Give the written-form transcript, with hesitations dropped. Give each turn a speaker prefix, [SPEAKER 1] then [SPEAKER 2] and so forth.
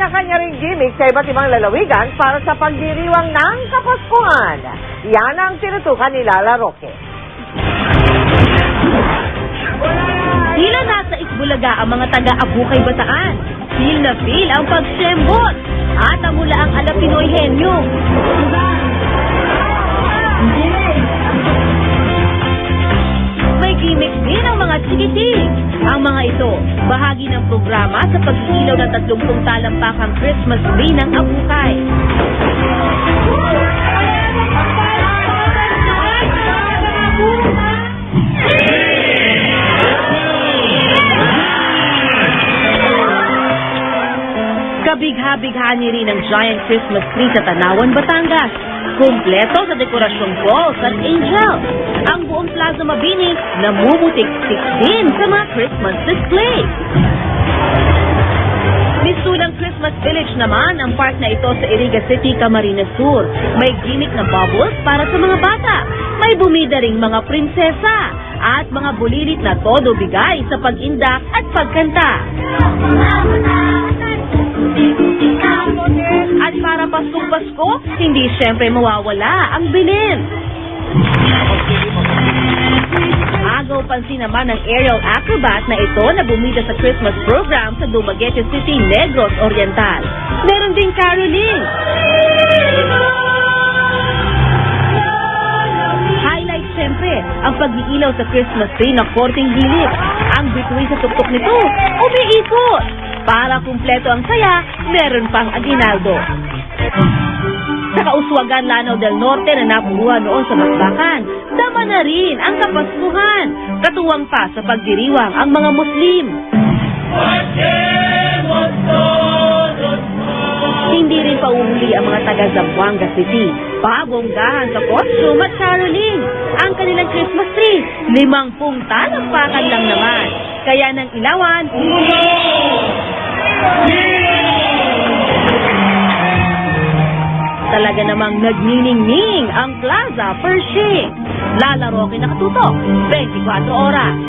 [SPEAKER 1] kanya-kanya ring gimmick sa iba't ibang lalawigan para sa pagdiriwang ng Kapaskuhan. Yan ang tinutukan ni Lala Roque.
[SPEAKER 2] Tila nasa Itbulaga ang mga taga-Abukay Bataan. Feel na feel ang pagsembot at amula ang ala Pinoy henyo. May gimmick din ang mga chikitig. Ang mga ito, bahagi ng programa sa pag-iilaw ng 30 talampakang Christmas tree ng Abukay. Kabigha-bighani rin ang giant Christmas tree sa Tanawan, Batangas. Kumpleto sa dekorasyong balls at angels. Ang buong Plaza Mabini namumutik-tik din sa mga Christmas display. Misulang Christmas Village naman ang park na ito sa Iriga City, Camarines Sur. May gimmick na bubbles para sa mga bata. May bumida ring mga prinsesa at mga bulilit na todo bigay sa pag-indak at pagkanta. At para Paskong Pasko, hindi siyempre mawawala ang bilin. Agaw pansin naman ng aerial acrobat na ito na bumida sa Christmas program sa Dumaguete City, Negros Oriental. Meron ding caroling. Highlight siyempre ang pag-iilaw sa Christmas tree na korteng gilid. Ang bituin sa tuktok nito, umiikot. Para kumpleto ang saya, meron pang aginaldo. Sa kauswagan Lanao del Norte na napuruhan noon sa Masbakan, dama na rin ang Kapaskuhan. Katuwang pa sa pagdiriwang ang mga Muslim. Hindi rin pauhuli ang mga taga Zamboanga City. Pabonggahan sa costume at caroling. Ang kanilang Christmas tree, 50 talampakan lang naman. Kaya nang ilawan, talaga namang nagniningning ang Plaza Pershing. Lala Roque, nakatutok, 24 oras.